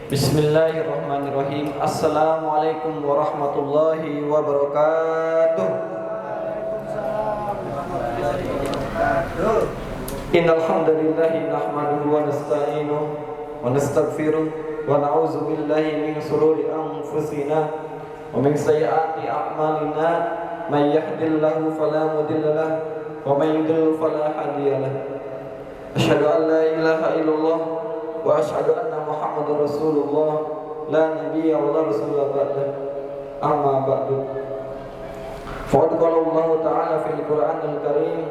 Bismillahirrahmanirrahim. Assalamualaikum warahmatullahi wabarakatuh. Innal hamdalillahi nahmaduhu wa nasta'inuhu wa nastaghfiruh wa na'udzu billahi min shururi anfusina wa min sayyiati a'malina. May yahdihillahu fala mudilla lahu wa may yudlil fala hadiya lahu. Asyhadu an la ilaha illallah wa asyhadu anna Muhammadar Rasulullah la nabiyya wa la rasula ba'da. Amma ba'du. Faqad qala Allah ta'ala fil Qur'anil Karim,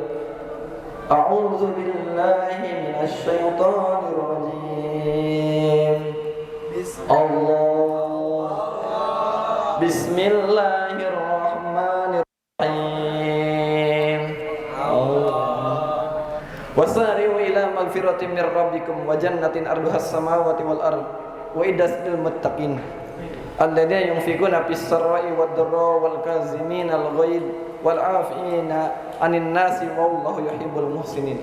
a'udzu billahi minasy syaithanir rajim. Bismillahirrahmanirrahim. Wasari'u ila magfiratin min rabbikum wa jannatin arduhas samawati wal ard wa iddas lil muttaqin alladzina yunfiquna fis sarai wad dharra wal kazimin al ghaid wal 'afina 'anil nasi wallahu yuhibbul muhsinin.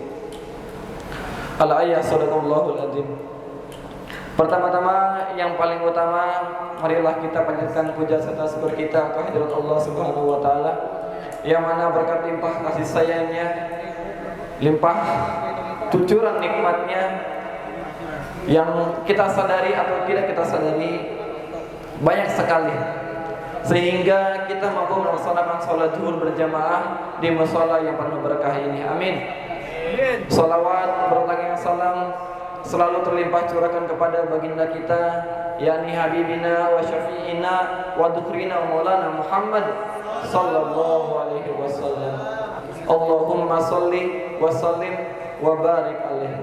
Al-ayah sadaqallahul azim. Pertama-tama yang paling utama, marilah kita panjatkan puja serta syukur kita kehadirat Allah Subhanahu wa taala yang mana berkat limpah kasih sayangnya, limpah cucuran nikmatnya yang kita sadari atau tidak kita sadari banyak sekali, sehingga kita mampu melaksanakan sholat zuhur berjamaah di mushola yang penuh berkah ini. Amin. Salawat bertanya salam selalu terlimpah curahkan kepada baginda kita, yakni habibina wa syafi'ina wa dukrina maulana Muhammad sallallahu alaihi wasallam. Allahumma sholli wa sallim wa barik alaihi.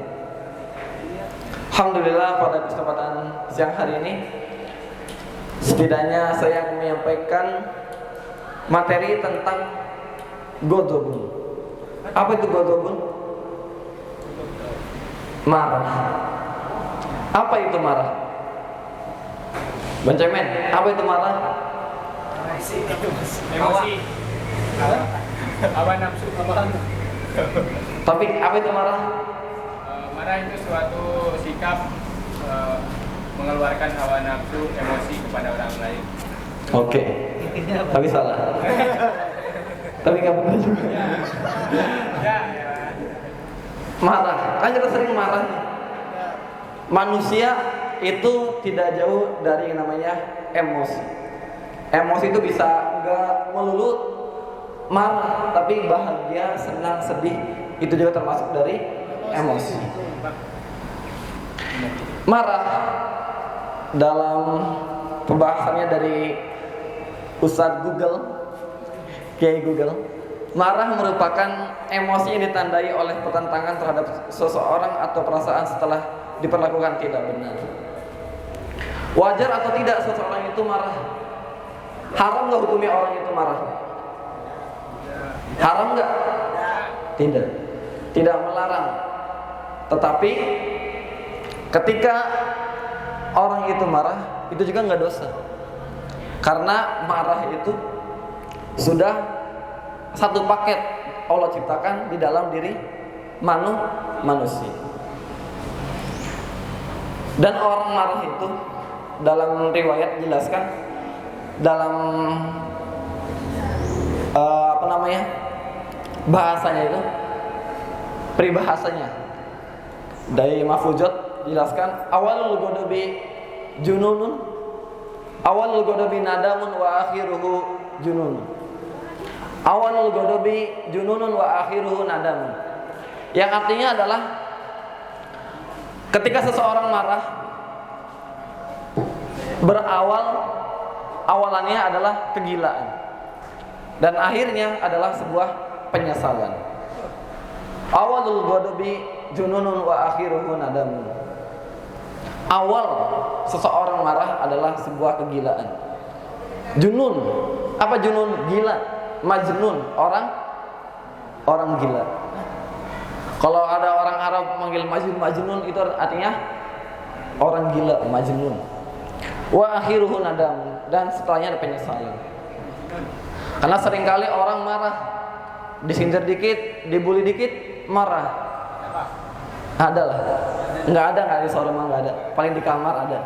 Alhamdulillah, pada kesempatan siang hari ini setidaknya saya akan menyampaikan materi tentang godobun. Apa itu godobun? Marah. Apa itu marah? Benjamin, apa itu marah? Emosi. Hawa nafsu. Tapi apa itu marah? Marah itu suatu sikap mengeluarkan hawa nafsu, emosi kepada orang lain. Oke. Tapi salah. Tapi nggak benar juga. Ya. Marah, kan kita sering marah. Manusia itu tidak jauh dari yang namanya emosi. Emosi itu bisa nggak melulu marah, tapi bahagia, senang, sedih, itu juga termasuk dari emosi. Marah dalam pembahasannya dari Ustadz Google, Kiai Google, marah merupakan emosi yang ditandai oleh pertentangan terhadap seseorang atau perasaan setelah diperlakukan tidak benar. Wajar atau tidak seseorang itu marah? Haram nggak hukumnya orang itu marah? Haram nggak? Tidak. Tidak melarang. Tetapi ketika orang itu marah, itu juga nggak dosa. Karena marah itu sudah satu paket Allah ciptakan di dalam diri manusia. Dan orang marah itu dalam riwayat jelaskan dalam bahasanya itu, peribahasanya dari Mahfuzat jelaskan awalul godobi jununun, awalul godobi nadamun wa akhiruhu jununun. Awalul godobi jununun wa akhiruhu nadamun. Yang artinya adalah ketika seseorang marah, awalannya adalah kegilaan dan akhirnya adalah sebuah penyesalan. Awalul godobi jununun wa akhiruhu nadamun. Awal seseorang marah adalah sebuah kegilaan. Junun, apa junun? Gila. Majnun, orang gila. Kalau ada orang Arab manggil majnun itu artinya orang gila, majnun. Wa akhiruhu nadam, dan setelahnya ada penyesalan. Karena seringkali orang marah, disindir dikit, dibully dikit, marah. Ada lah. Nggak ada, nggak di Sorong nggak ada. Paling di kamar ada.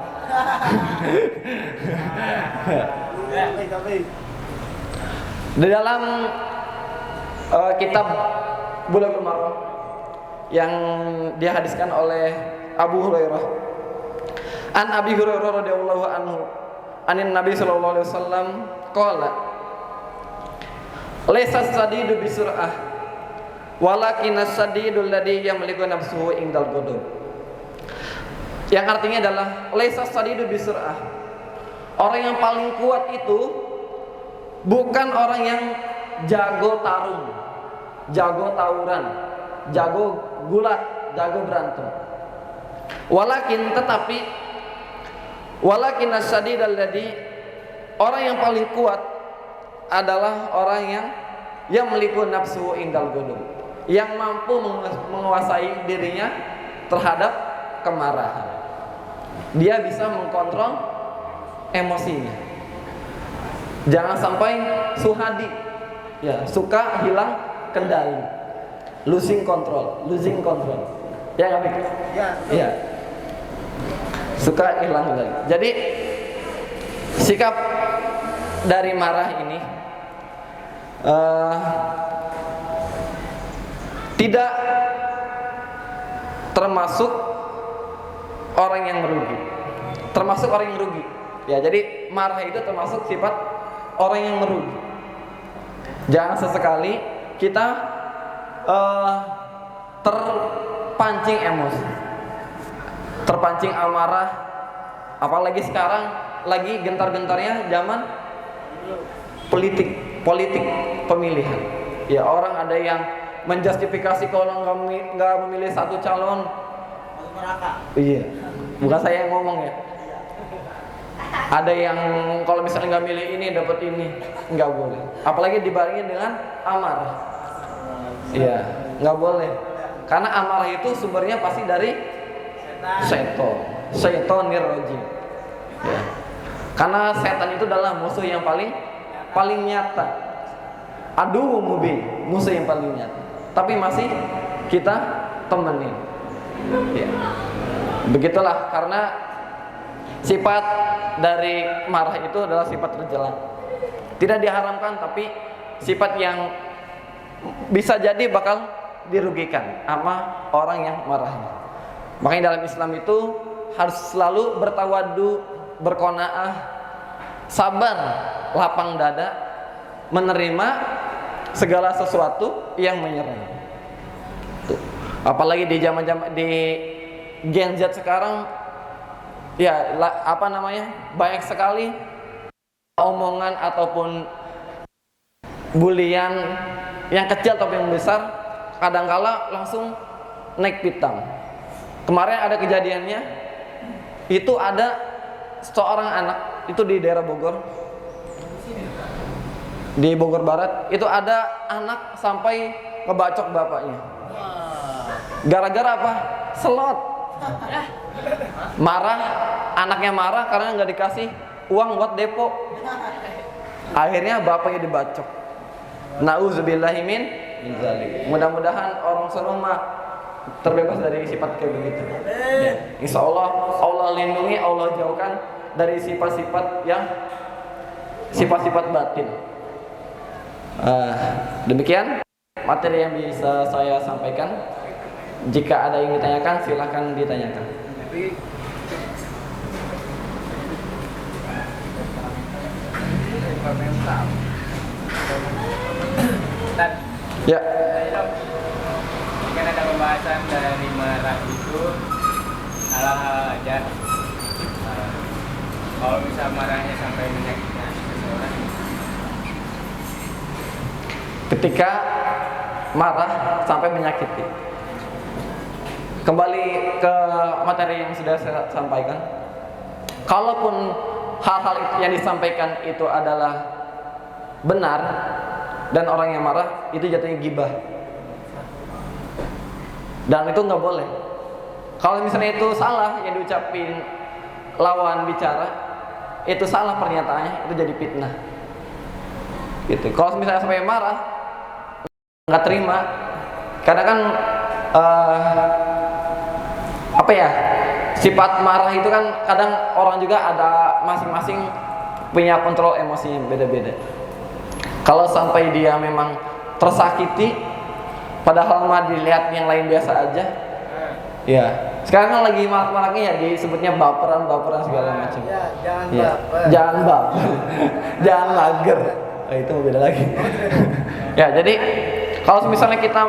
Di dalam kitab Bulughul Maram yang dihadiskan oleh Abu Hurairah, an Abi Hurairah radhiyallahu anhu, anin Nabi sallallahu alaihi wasallam qala, laisa sadidu bisur'ah walakin as-sadidul ladzi yamliku nafsuhu indal ghadab. Yang artinya adalah laisa sadidu bisur'ah. Orang yang paling kuat itu bukan orang yang jago tarung, jago tawuran, jago gulat, jago berantem. Walakin as-sadidul ladzi, orang yang paling kuat adalah orang yang yamliku nafsuhu indal ghadab, yang mampu menguasai dirinya terhadap kemarahan. Dia bisa mengkontrol emosinya. Jangan sampai suhadi, ya, suka hilang kendali, losing control. Ya nggak begitu? Ya. Suka hilang kendali. Jadi sikap dari marah ini tidak termasuk orang yang merugi. Termasuk orang yang rugi. Ya, jadi marah itu termasuk sifat orang yang merugi. Jangan sesekali kita terpancing emosi, terpancing amarah. Apalagi sekarang lagi gentar-gentarnya zaman politik pemilihan. Ya, orang ada yang menjustifikasi kalau nggak memilih satu calon. Iya, bukan saya yang ngomong ya. Ada yang kalau misalnya nggak milih ini dapat ini, nggak boleh. Apalagi dibarengin dengan amarah. Iya, nggak boleh. Karena amarah itu sumbernya pasti dari syaitonir rajim. Ya. Karena setan itu adalah musuh yang paling nyata. Aduh mubin, musuh yang paling nyata. Tapi masih kita temenin. Ya. Begitulah, karena sifat dari marah itu adalah sifat tercela. Tidak diharamkan, tapi sifat yang bisa jadi bakal dirugikan sama orang yang marahnya. Makanya dalam Islam itu harus selalu bertawadu, berqanaah, sabar, lapang dada, menerima segala sesuatu yang menyerang. Tuh. Apalagi di zaman-zaman di Gen Z sekarang, ya banyak sekali omongan ataupun bulian yang kecil tapi yang besar, kadangkala langsung naik pitam. Kemarin ada kejadiannya, itu ada seorang anak itu di daerah Bogor, di Bogor Barat, itu ada anak sampai ngebacok bapaknya. Gara-gara apa? Selot. Marah, anaknya marah karena nggak dikasih uang buat depo. Akhirnya bapaknya dibacok. Nauzubillahi min dzalik. Mudah-mudahan orang serumah terbebas dari sifat kayak begitu. Ya. Insya Allah, Allah lindungi, Allah jauhkan dari sifat-sifat batin. Demikian materi yang bisa saya sampaikan. Jika ada yang ditanyakan, silahkan ditanyakan. Ya. Mungkin ada pembahasan dari marah itu hal-hal aja. Kalau bisa marahnya sampai menyakitkan seseorang. Ketika marah sampai menyakiti. Kembali ke materi yang sudah saya sampaikan. Kalaupun hal-hal yang disampaikan itu adalah benar dan orang yang marah, itu jatuhnya ghibah. Dan itu nggak boleh. Kalau misalnya itu salah yang diucapin lawan bicara, itu salah pernyataannya, itu jadi fitnah. Gitu. Kalau misalnya sampai marah, nggak terima, karena kan sifat marah itu kan kadang orang juga ada masing-masing punya kontrol emosinya beda-beda. Kalau sampai dia memang tersakiti, padahal mah dilihat yang lain biasa aja, ya. Sekarang kan lagi marak-maraknya ya disebutnya baperan segala macam. Ya, jangan Ya. baper. Jangan baper, jangan mager. Itu beda lagi. Ya, jadi kalau misalnya kita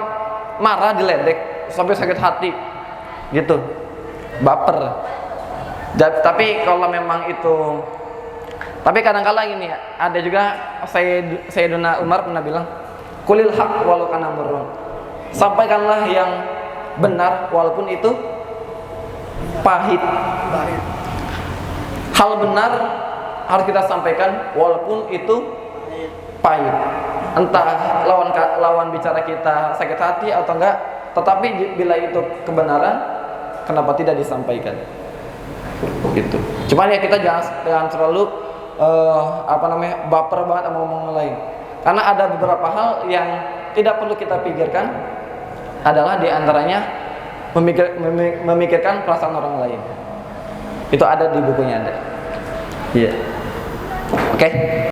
marah diledek sampai sakit hati, gitu, baper. Tapi kalau memang itu, tapi kadang-kala ini ada juga Sayyiduna Umar pernah bilang, kulil haq walau kana murrun. Sampaikanlah yang benar walaupun itu pahit. Hal benar harus kita sampaikan walaupun itu pahit. Entah lawan bicara kita sakit hati atau enggak, tetapi bila itu kebenaran, kenapa tidak disampaikan? Gitu. Cuman ya kita jangan terlalu baper banget sama ngomong lain. Karena ada beberapa hal yang tidak perlu kita pikirkan, adalah diantaranya memikirkan perasaan orang lain. Itu ada di bukunya ada. Iya. Oke.